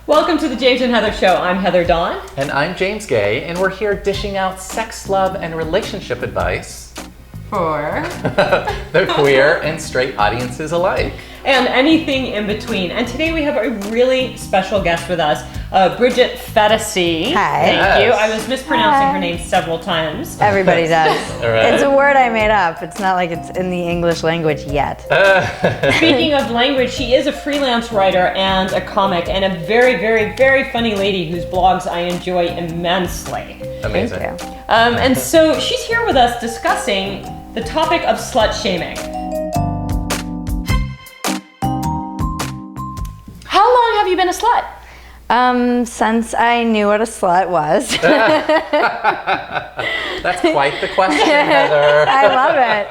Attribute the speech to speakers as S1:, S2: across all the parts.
S1: Welcome to the James and Heather Show. I'm Heather Dawn.
S2: And I'm James Guay, and we're here dishing out sex, love, and relationship advice
S1: For
S2: the queer and straight audiences alike.
S1: And anything in between. And today we have a really special guest with us, Bridget Phetasy.
S3: Hi.
S1: Thank you. I was mispronouncing her name several times.
S3: Everybody does.
S2: All right.
S3: It's a word I made up. It's not like it's in the English language yet.
S1: Speaking of language, she is a freelance writer and a comic and a very, very, very funny lady whose blogs I enjoy immensely.
S2: Amazing.
S3: Thank you.
S1: And so she's here with us discussing the topic of slut shaming. How long have you been a slut?
S3: Since I knew what a slut was.
S2: That's quite the question, Heather.
S3: I love it.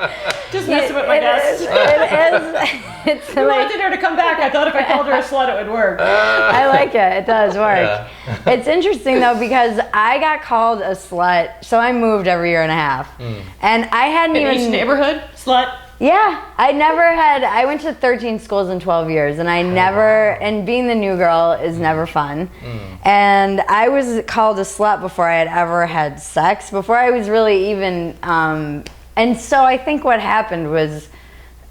S1: Just messing with my guests.
S3: It is. It's
S1: I
S3: like,
S1: wanted her to come back. I thought if I called her a slut, it would work.
S3: I like it. It does work.
S2: Yeah.
S3: It's interesting though because I got called a slut, so I moved every year and a half, and I hadn't
S1: In
S3: even
S1: each neighborhood, slut.
S3: Yeah, I went to 13 schools in 12 years and and being the new girl is never fun. And I was called a slut before I had ever had sex, before I was really even, and so I think what happened was,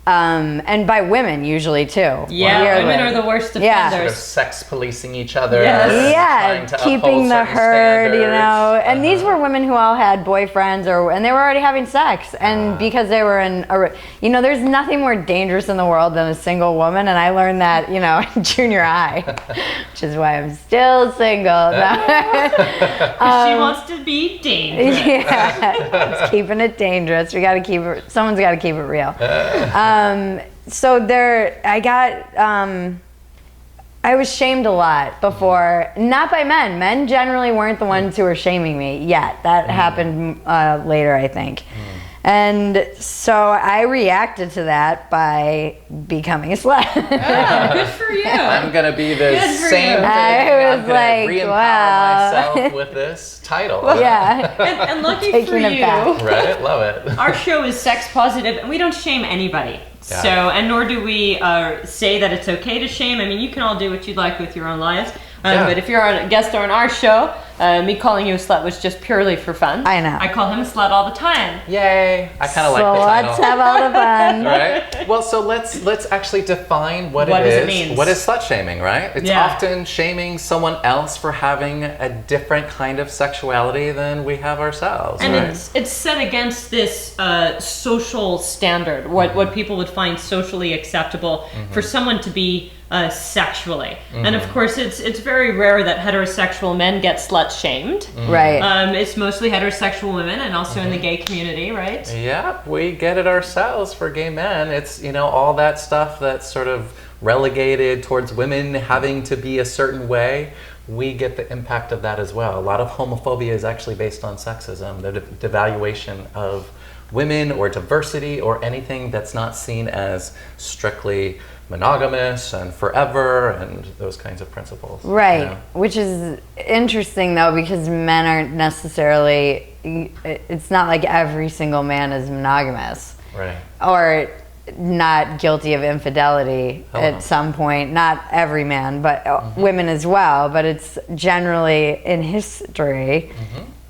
S3: and by women usually too.
S1: Yeah, women are the worst
S3: Yeah.
S1: offenders.
S2: Sort of sex policing each other.
S1: Yes.
S2: and
S3: Yeah,
S2: trying to
S3: keeping
S2: uphold
S3: the
S2: certain
S3: herd, you
S2: standards.
S3: know. And these were women who all had boyfriends, and they were already having sex. And because they were there's nothing more dangerous in the world than a single woman. And I learned that, in junior high, which is why I'm still single.
S1: She wants to be dangerous.
S3: Yeah, it's keeping it dangerous. Someone's got to keep it real. So I was shamed a lot before, not by men. Men generally weren't the ones who were shaming me yet. That happened later, I think. And so I reacted to that by becoming a slut.
S1: Yeah, good for you.
S2: I'm going to be the
S1: Good for
S2: same
S1: you.
S2: thing.
S3: I was
S2: I'm gonna
S3: like,
S2: re-empower
S3: wow.
S2: myself with this title.
S3: Yeah.
S1: And lucky
S3: Taking
S1: for
S3: it
S1: you,
S3: back.
S2: Right? Love it.
S1: our show is sex positive and we don't shame anybody.
S2: Yeah.
S1: So, and nor do we say that it's okay to shame. I mean, you can all do what you'd like with your own lives. But if you're a guest on our show, me calling you a slut was just purely for fun.
S3: I know.
S1: I call him a slut all the time.
S2: Yay. I kind of like the
S3: So
S2: title.
S3: let's have all the fun.
S2: Right? Well, so let's actually define what
S1: What
S2: it
S1: does
S2: is.
S1: it mean?
S2: What is slut shaming, right? It's
S1: Yeah.
S2: often shaming someone else for having a different kind of sexuality than we have ourselves.
S1: And
S2: right?
S1: it's set against this social standard, what people would find socially acceptable for someone to be sexually. And of course, it's very rare that heterosexual men get slut shamed.
S3: Right.
S1: It's mostly heterosexual women and also in the gay community, right?
S2: Yeah, we get it ourselves for gay men. It's, all that stuff that's sort of relegated towards women having to be a certain way. We get the impact of that as well. A lot of homophobia is actually based on sexism, the devaluation of women or diversity or anything that's not seen as strictly monogamous and forever and those kinds of principles.
S3: Right, which is interesting though because men aren't necessarily, it's not like every single man is monogamous.
S2: Right.
S3: Or not guilty of infidelity at some point. Not every man, but women as well. But it's generally in history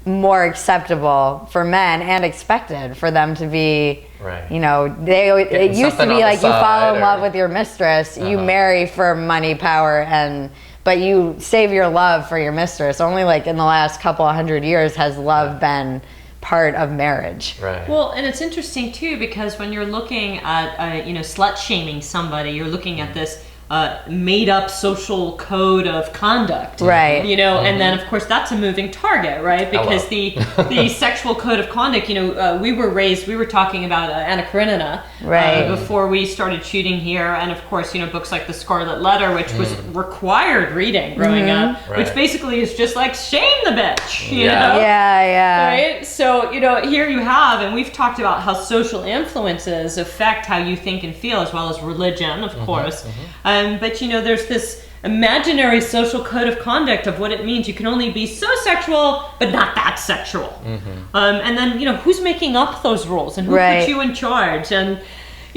S3: more acceptable for men and expected for them to be.
S2: Right.
S3: It used to be like you fall in love with your mistress, you marry for money, power, but you save your love for your mistress. Only like in the last couple of 100 years has love been part of marriage.
S2: Right.
S1: Well, and it's interesting too because when you're looking at slut shaming somebody, you're looking at this made up social code of conduct.
S3: Right.
S1: And then of course that's a moving target, right? Because the sexual code of conduct, we were talking about Anna Karenina
S3: Right.
S1: before we started shooting here. And of course, book like The Scarlet Letter, which was required reading growing up,
S2: Right.
S1: which basically is just like shame the bitch, you
S2: Yeah.
S1: know?
S3: Yeah.
S1: Right? So, here you have, and we've talked about how social influences affect how you think and feel, as well as religion, of course. But, there's this imaginary social code of conduct of what it means. You can only be so sexual, but not that sexual. And then, who's making up those rules and who
S3: Right.
S1: put you in charge? And,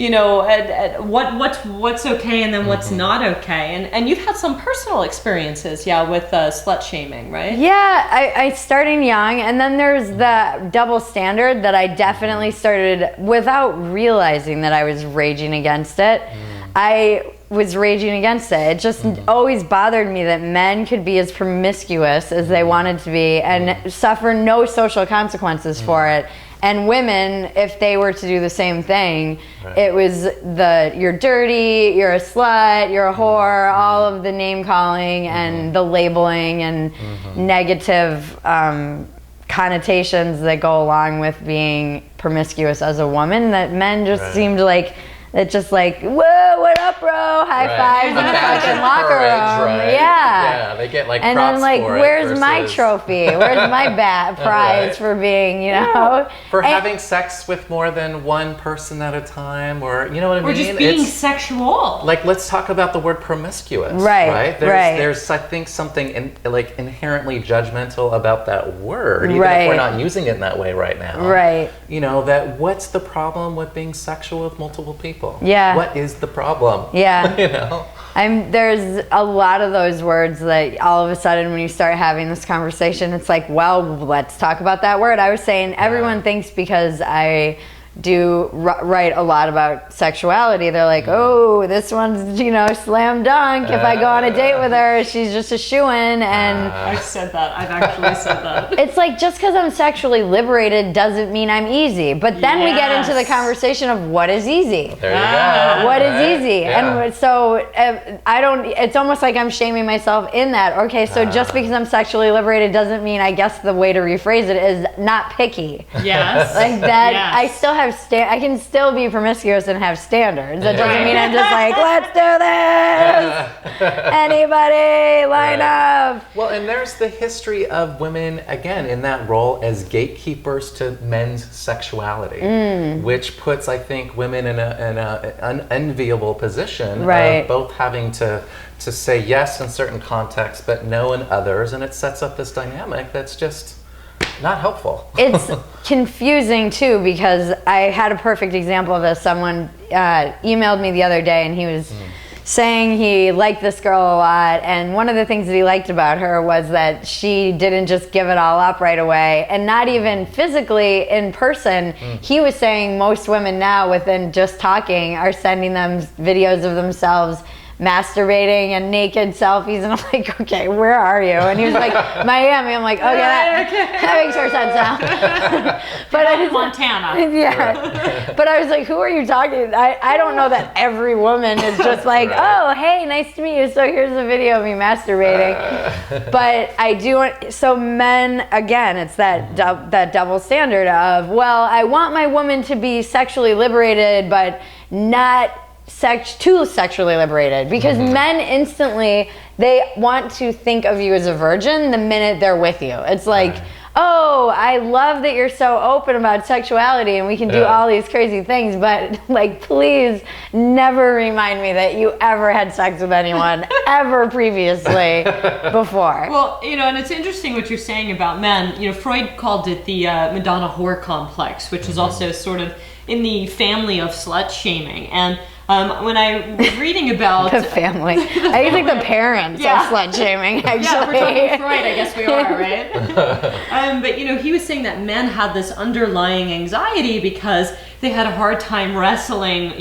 S1: what's okay and then what's not okay. And you've had some personal experiences, with slut shaming, right?
S3: Yeah, I started young, and then there's the double standard that I definitely started without realizing that I was raging against it. I was raging against it. It just always bothered me that men could be as promiscuous as they wanted to be and suffer no social consequences for it. And women, if they were to do the same thing, it was you're dirty, you're a slut, you're a whore, all of the name calling and the labeling and negative connotations that go along with being promiscuous as a woman, that men just seemed like, it's just like, whoa, what up, bro? High fives in the fucking locker room.
S2: Yeah, they get like
S3: and
S2: props
S3: then like,
S2: for it
S3: where's
S2: versus...
S3: my trophy? Where's my prize for being,
S2: for having sex with more than one person at a time, or you know what I mean?
S1: Or just being sexual.
S2: Like, let's talk about the word promiscuous.
S3: Right.
S2: There's I think something inherently judgmental about that word, even if we're not using it in that way right now.
S3: Right.
S2: That what's the problem with being sexual with multiple people?
S3: Yeah.
S2: What is the problem?
S3: Yeah. There's a lot of those words that all of a sudden when you start having this conversation, it's like, well, let's talk about that word. I was saying everyone thinks because I do write a lot about sexuality, they're like, oh, this one's slam dunk. If I go on a date with her, she's just a shoo-in. And
S1: I've said that. I've actually said that.
S3: It's like, just because I'm sexually liberated doesn't mean I'm easy. But then we get into the conversation of what is easy.
S2: There you go.
S3: What is easy? And so I don't, it's almost like I'm shaming myself in that. Okay, so just because I'm sexually liberated doesn't mean, I guess the way to rephrase it is not picky.
S1: Yes.
S3: Like that,
S1: yes.
S3: I still have I can still be promiscuous and have standards. That doesn't mean I'm just like, let's do this. Anybody line up.
S2: Well, and there's the history of women, again, in that role as gatekeepers to men's sexuality, which puts, I think, women in an unenviable position of both having to say yes in certain contexts, but no in others. And it sets up this dynamic that's just not helpful.
S3: It's confusing too, because I had a perfect example of this. Someone emailed me the other day, and he was saying he liked this girl a lot, and one of the things that he liked about her was that she didn't just give it all up right away, and not even physically in person. He was saying most women now, within just talking, are sending them videos of themselves masturbating and naked selfies, and I'm like, okay, where are you? And he was like, Miami. I'm like, okay, that makes more sense now. But I was
S1: Montana.
S3: Yeah. But I was like, who are you talking? I don't know that every woman is just like, oh, hey, nice to meet you. So here's a video of me masturbating. But I do. So men, again, it's that double standard of, well, I want my woman to be sexually liberated, but not too sexually liberated, because men instantly, they want to think of you as a virgin the minute they're with you. It's like, oh, I love that you're so open about sexuality and we can do all these crazy things, but like, please never remind me that you ever had sex with anyone ever previously before.
S1: Well, and it's interesting what you're saying about men. Freud called it the Madonna whore complex, which is also sort of in the family of slut shaming. And when I was reading about
S3: the family, I think the parents of slut shaming. Actually,
S1: yeah, we're talking Freud. I guess we are, right? But he was saying that men had this underlying anxiety because they had a hard time wrestling.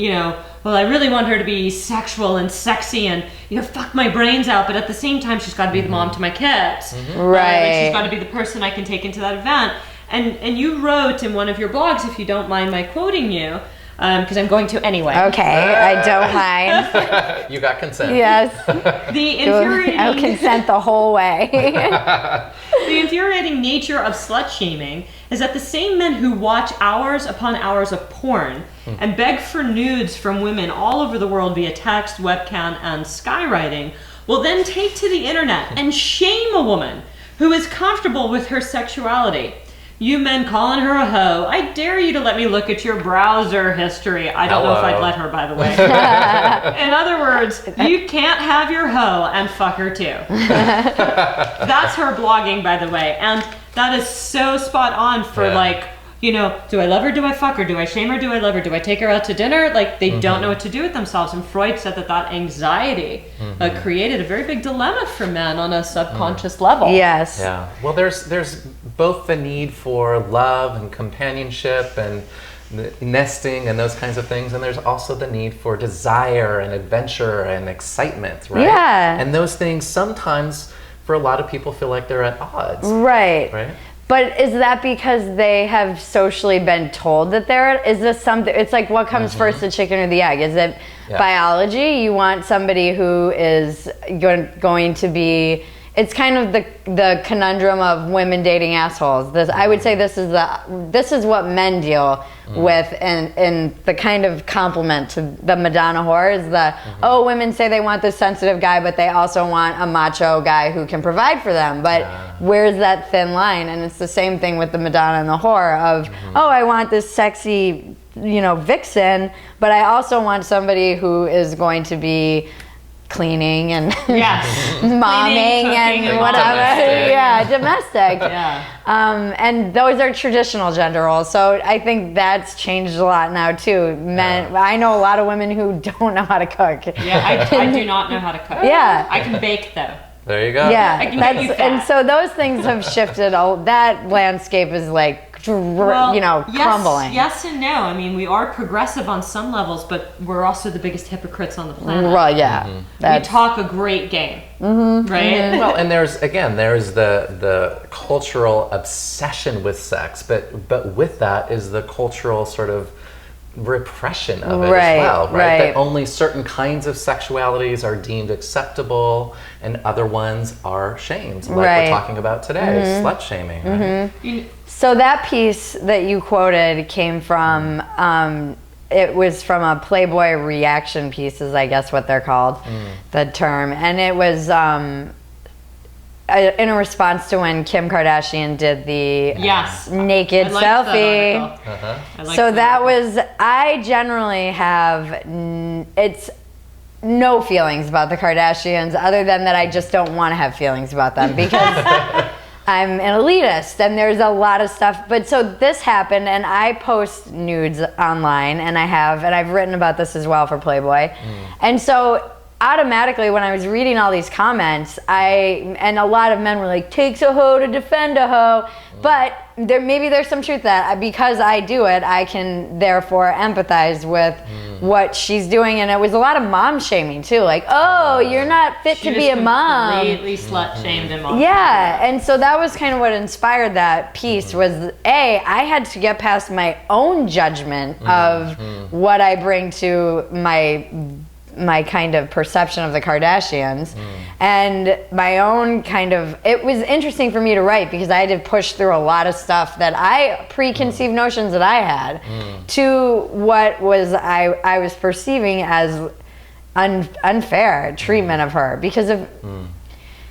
S1: Well, I really want her to be sexual and sexy and fuck my brains out, but at the same time, she's got to be the mom to my kids,
S3: right?
S1: And she's got to be the person I can take into that event. And you wrote in one of your blogs, if you don't mind my quoting you, because I'm going to anyway.
S3: Okay, I don't mind.
S2: You got consent.
S3: Yes.
S1: The infuriating...
S3: I'll consent the whole way.
S1: The infuriating nature of slut shaming is that the same men who watch hours upon hours of porn and beg for nudes from women all over the world via text, webcam, and skywriting will then take to the internet and shame a woman who is comfortable with her sexuality. You men calling her a hoe. I dare you to let me look at your browser history. I don't know if I'd let her, by the way. In other words, you can't have your hoe and fuck her too. That's her blogging, by the way. And that is so spot on for like you know, do I love her, do I fuck her, do I shame her, do I love her, do I take her out to dinner? Like, they don't know what to do with themselves. And Freud said that anxiety created a very big dilemma for men on a subconscious level.
S3: Yes.
S2: Yeah. Well, there's both the need for love and companionship and nesting and those kinds of things, and there's also the need for desire and adventure and excitement, right?
S3: Yeah.
S2: And those things sometimes, for a lot of people, feel like they're at odds.
S3: Right.
S2: Right?
S3: But is that because they have socially been told that is this something, it's like what comes first, the chicken or the egg? Is it biology? You want somebody who is going to be, it's kind of the conundrum of women dating assholes. I would say this is what men deal with, and the kind of compliment to the Madonna whore is women say they want this sensitive guy, but they also want a macho guy who can provide for them. But where's that thin line? And it's the same thing with the Madonna and the whore of, I want this sexy, vixen, but I also want somebody who is going to be cleaning and momming and whatever. Domestic. And those are traditional gender roles. So I think that's changed a lot now too. Men, I know a lot of women who don't know how to cook.
S1: Yeah, I do not know how to cook.
S3: Yeah.
S1: I can bake though.
S2: There you go.
S3: Yeah,
S1: I can make you fat.
S3: and so those things have shifted. That landscape is like, crumbling.
S1: Yes and no. I mean, we are progressive on some levels, but we're also the biggest hypocrites on the planet.
S3: Well, yeah.
S1: We talk a great game, right?
S2: Well, and there's the cultural obsession with sex, but with that is the cultural sort of repression of it as well, right? That only certain kinds of sexualities are deemed acceptable and other ones are shamed, like we're talking about today, slut shaming. Right?
S3: So that piece that you quoted came from, it was from a Playboy reaction pieces, I guess what they're called, the term. And it was in a response to when Kim Kardashian did the naked selfie. So that was, I generally have, it's no feelings about the Kardashians other than that I just don't want to have feelings about them because I'm an elitist and there's a lot of stuff. But so this happened and I post nudes online and I've written about this as well for Playboy. And so automatically when I was reading all these comments, and a lot of men were like, takes a hoe to defend a hoe. But maybe there's some truth that because I do it, I can therefore empathize with what she's doing. And it was a lot of mom shaming too. Like, oh, you're not fit to be a mom.
S1: Completely slut shamed him.
S3: Yeah, and so that was kind of what inspired that piece was, I had to get past my own judgment of what I bring to my kind of perception of the Kardashians and my own kind of, it was interesting for me to write because I had to push through a lot of stuff that preconceived notions that I had to what was I was perceiving as unfair treatment of her because of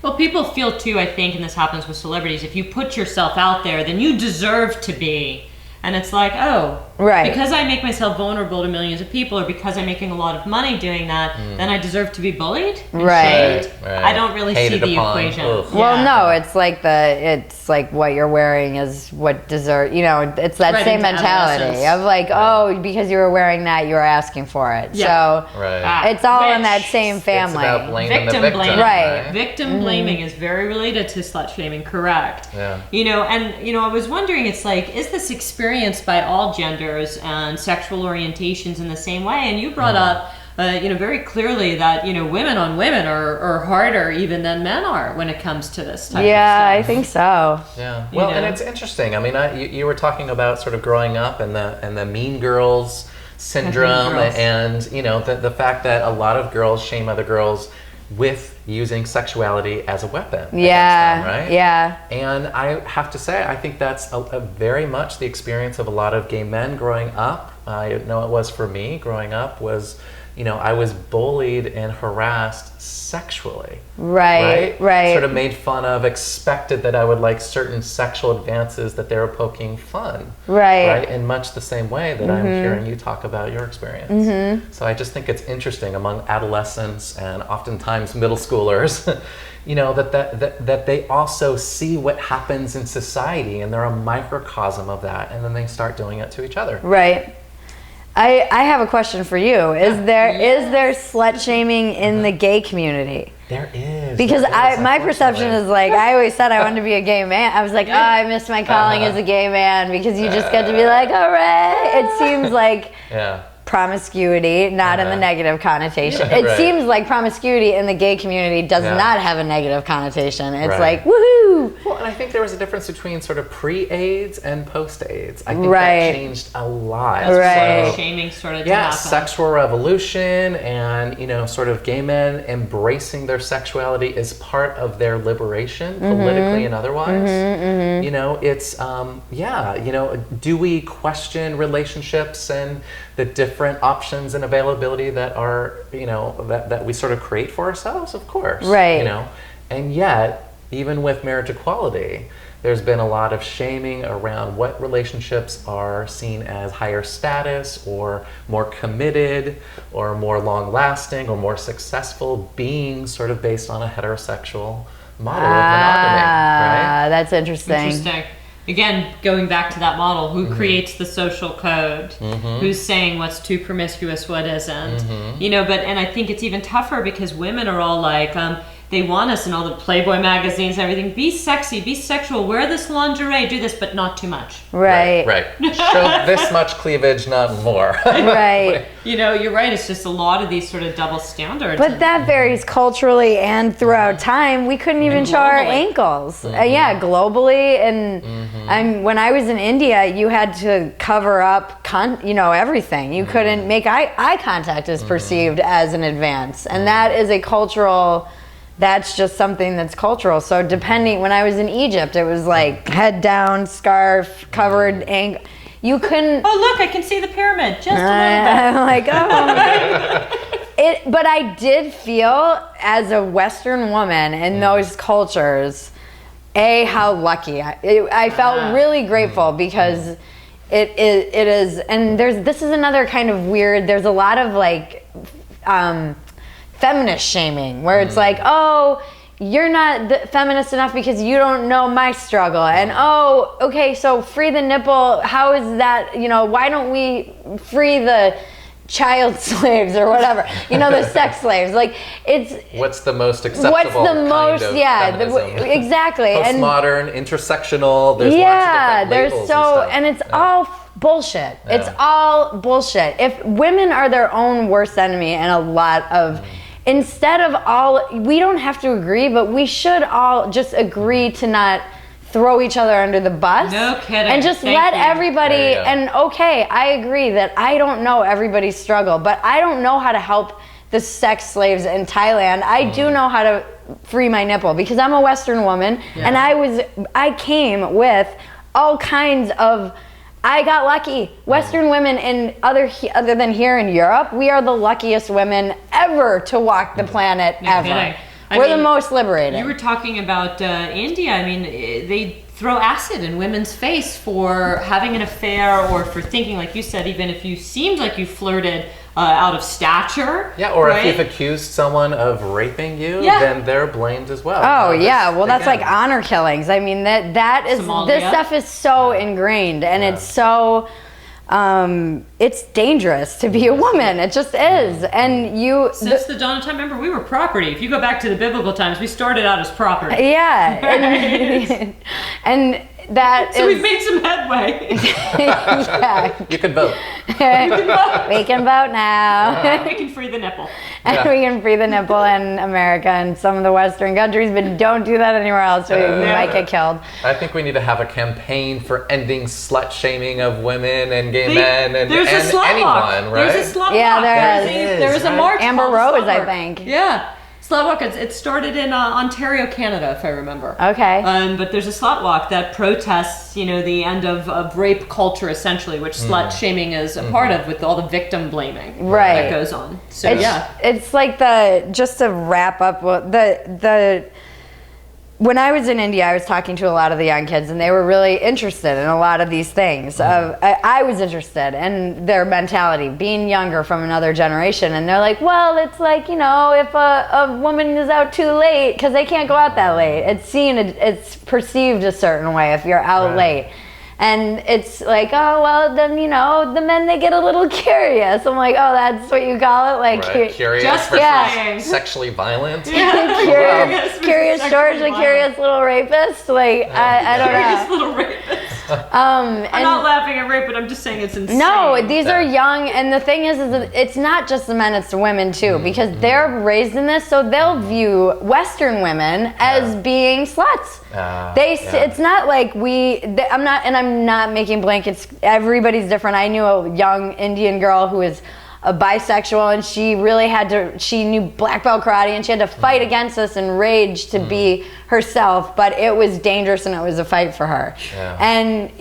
S1: Well, people feel too, I think, and this happens with celebrities, if you put yourself out there, then you deserve to be. And it's like, because I make myself vulnerable to millions of people, or because I'm making a lot of money doing that, then I deserve to be bullied and shamed. I don't really see the equation.
S3: Well, no, it's like what you're wearing is what deserve. It's that same mentality of like, because you were wearing that, you were asking for it. So it's all in that same family.
S2: It's about blaming
S1: victim
S2: the victim,
S1: blaming.
S2: right?
S1: Victim blaming is very related to slut shaming. Correct.
S2: Yeah.
S1: I was wondering, it's like, is this experienced by all genders and sexual orientations in the same way? And you brought up, very clearly that, women on women are harder even than men are when it comes to this type of stuff.
S3: I think so.
S2: Yeah. Well, and it's interesting. I mean, you were talking about sort of growing up and the mean girls syndrome and, the fact that a lot of girls shame other girls with using sexuality as a weapon against them, right? Yeah. And I have to say, I think that's a very much the experience of a lot of gay men growing up. I know it was for me growing up was, I was bullied and harassed sexually. Right. Sort of made fun of, expected that I would like certain sexual advances that they were poking fun. Right. In much the same way that I'm hearing you talk about your experience. So I just think it's interesting among adolescents and oftentimes middle schoolers, you know, that they also see what happens in society, and they're a microcosm of that, and then they start doing it to each other.
S3: Right. I have a question for you. Is there slut shaming in the gay community?
S2: There is.
S3: Because my perception is like, I always said I wanted to be a gay man. I was like, oh, I missed my calling as a gay man, because you just get to be like, all right. It seems like promiscuity, not in the negative connotation. It seems like promiscuity in the gay community does not have a negative connotation. It's like, woohoo!
S2: Well, and I think there was a difference between sort of pre-AIDS and post-AIDS. I think that changed a lot.
S1: So, shaming started to happen.
S2: Sexual revolution, and, you know, sort of gay men embracing their sexuality as part of their liberation, politically and otherwise. You know, it's, you know, do we question relationships and the different options and availability that are, you know, that we sort of create for ourselves? Of course. Right. You know, and yet, even with marriage equality, there's been a lot of shaming around what relationships are seen as higher status or more committed or more long-lasting or more successful, being sort of based on a heterosexual model of monogamy, right?
S3: That's interesting.
S1: Interesting. Again, going back to that model, who creates the social code? Who's saying what's too promiscuous, what isn't? You know, and I think it's even tougher because women are all like, they want us in all the Playboy magazines and everything. Be sexy, be sexual, wear this lingerie, do this, but not too much.
S2: Right. Show this much cleavage, not more.
S1: You know, you're right. It's just a lot of these sort of double standards.
S3: But that varies culturally and throughout time. We couldn't even show our ankles. Globally. And when I was in India, you had to cover up, you know, everything. You couldn't make eye contact is perceived as an advance. And that is a cultural... That's just something that's cultural. So depending, when I was in Egypt, it was like head down, scarf, covered ankle. You couldn't.
S1: Oh, look, I can see the pyramid just a little bit.
S3: I'm like, oh. But I did feel, as a Western woman in those cultures, how lucky. I felt really grateful because it is, and this is another kind of weird, there's a lot of like, feminist shaming, where it's like, oh, you're not feminist enough because you don't know my struggle, and oh, okay, so free the nipple, how is that, you know, why don't we free the child slaves or whatever, you know, the sex slaves, like, it's
S2: what's the most acceptable
S3: exactly,
S2: postmodern, intersectional, there's lots of different labels
S3: and it's all bullshit. It's all bullshit. If women are their own worst enemy, and a lot of instead of we don't have to agree, but we should all just agree to not throw each other under the bus.
S1: No kidding.
S3: And just let everybody, and okay, I agree that I don't know everybody's struggle, but I don't know how to help the sex slaves in Thailand. I do know how to free my nipple because I'm a Western woman, and I came with all kinds of, I got lucky. Western women, in other than here in Europe, we are the luckiest women ever to walk the planet ever. We're the most liberated.
S1: You were talking about India. I mean, they throw acid in women's face for having an affair, or for thinking, like you said, even if you seemed like you flirted out of stature.
S2: Yeah, or if you've accused someone of raping you, then they're blamed as well.
S3: Oh, well, that's like honor killings. I mean, that is, Somalia. This stuff is so ingrained, and it's so, it's dangerous to be a woman. It just is. And
S1: since the dawn of time, remember, we were property. If you go back to the biblical times, we started out as property.
S3: Yeah. and that
S1: so we've made some headway.
S2: You can vote.
S3: We can vote now.
S1: We can free the nipple.
S3: And we can free the nipple in America and some of the Western countries, but don't do that anywhere else, or we might get killed.
S2: I think we need to have a campaign for ending slut shaming of women and gay men and anyone, right?
S1: There's a slut walk. There is a march.
S3: Amber Rose, I think.
S1: Yeah. Slut walk, it started in Ontario, Canada, if I remember.
S3: Okay.
S1: But there's a slut walk that protests, you know, the end of rape culture, essentially, which slut shaming is a part of, with all the victim blaming that goes on. So
S3: it's like just to wrap up, when I was in India, I was talking to a lot of the young kids, and they were really interested in a lot of these things. I was interested in their mentality, being younger from another generation, and they're like, well, it's like, if a woman is out too late, because they can't go out that late, it's perceived a certain way if you're out late. And it's like, oh, well, then, the men, they get a little curious. I'm like, oh, that's what you call it? Like,
S2: curious, sexually violent.
S3: Curious George, a curious little rapist. Like, I don't know.
S1: Curious little rapist. I'm not laughing at rape, but I'm just saying it's insane.
S3: No, these are young, and the thing is that it's not just the men, it's the women too, because they're raised in this, so they'll view Western women as being sluts. It's not like I'm not making blankets. Everybody's different. I knew a young Indian girl who was a bisexual, and she knew black belt karate, and she had to fight against this and rage to be herself, but it was dangerous and it was a fight for her. And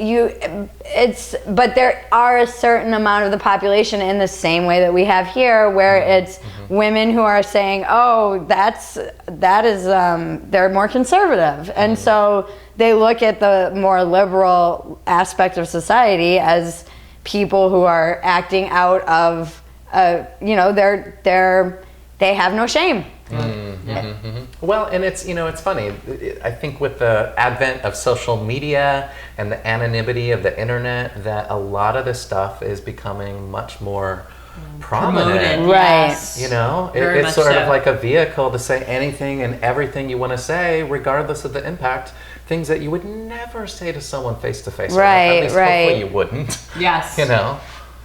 S3: but there are a certain amount of the population in the same way that we have here, where it's women who are saying, oh, they're more conservative, and so they look at the more liberal aspect of society as people who are acting out of they have no shame.
S2: Well, and it's funny. I think with the advent of social media and the anonymity of the internet, that a lot of this stuff is becoming much more prominent.
S3: Right.
S1: Yes.
S2: It's sort of like a vehicle to say anything and everything you want to say, regardless of the impact. Things that you would never say to someone face to face.
S3: Right,
S2: at least hopefully you wouldn't.
S1: Yes.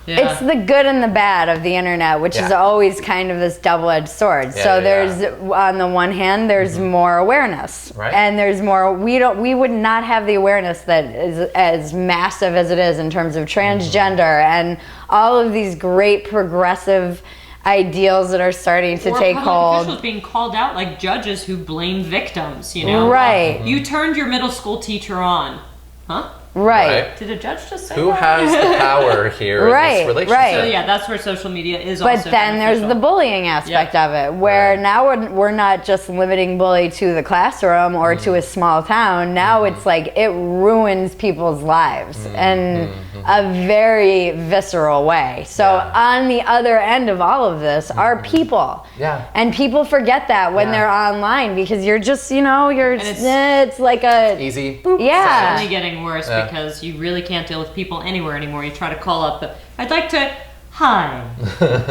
S3: It's the good and the bad of the internet, which is always kind of this double-edged sword. There's on the one hand, there's more awareness, and there's more. We would not have the awareness that is as massive as it is in terms of transgender and all of these great progressive ideals that are starting to take hold.
S1: Officials being called out like judges who blame victims.
S3: Right.
S1: You turned your middle school teacher on, huh?
S3: Right.
S1: Did a judge just say
S2: Who
S1: that?
S2: has the power here in this relationship?
S3: Right.
S1: So that's where social media is
S3: but
S1: also
S3: then there's the bullying aspect of it, where now we're not just limiting bully to the classroom or to a small town. Now it's like it ruins people's lives in a very visceral way. So on the other end of all of this are people. And people forget that when they're online, because you're just, it's like a
S2: easy.
S3: Boop. Yeah.
S1: It's only getting worse because you really can't deal with people anywhere anymore. You try to call up I'd like to, hi,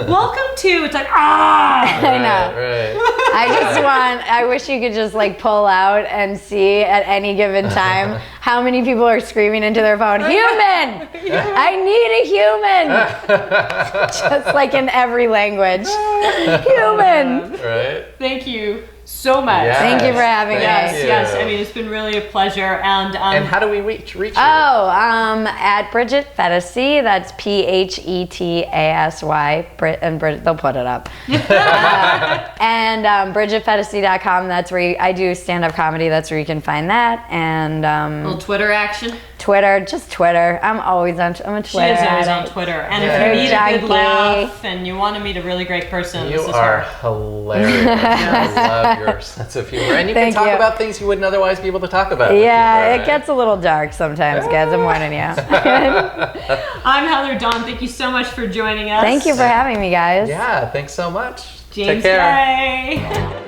S1: welcome to, it's like,
S3: I know.
S2: Right.
S3: I wish you could just like pull out and see at any given time how many people are screaming into their phone, human! I need a human! Just like in every language. Human!
S2: Right.
S1: Thank you so much.
S2: Yes.
S3: Thank you for having me.
S1: Yes. I mean, it's been really a pleasure. And
S2: how do we reach you?
S3: At Bridget Phetasy. That's Phetasy. And they'll put it up. And BridgetPhetasy.com. That's where I do stand-up comedy. That's where you can find that. And
S1: little Twitter action.
S3: Just Twitter. I'm a Twitter.
S1: She is always on Twitter. And if you need a good laugh and you want to meet a really great person,
S2: you are hilarious. I love your sense of humor. And you can talk about things you wouldn't otherwise be able to talk about.
S3: Yeah, it gets a little dark sometimes, guys. I'm warning you.
S1: I'm Heather Dawn. Thank you so much for joining us.
S3: Thank you for having me, guys.
S2: Yeah, thanks so much.
S1: James
S2: Take care.
S1: Guay.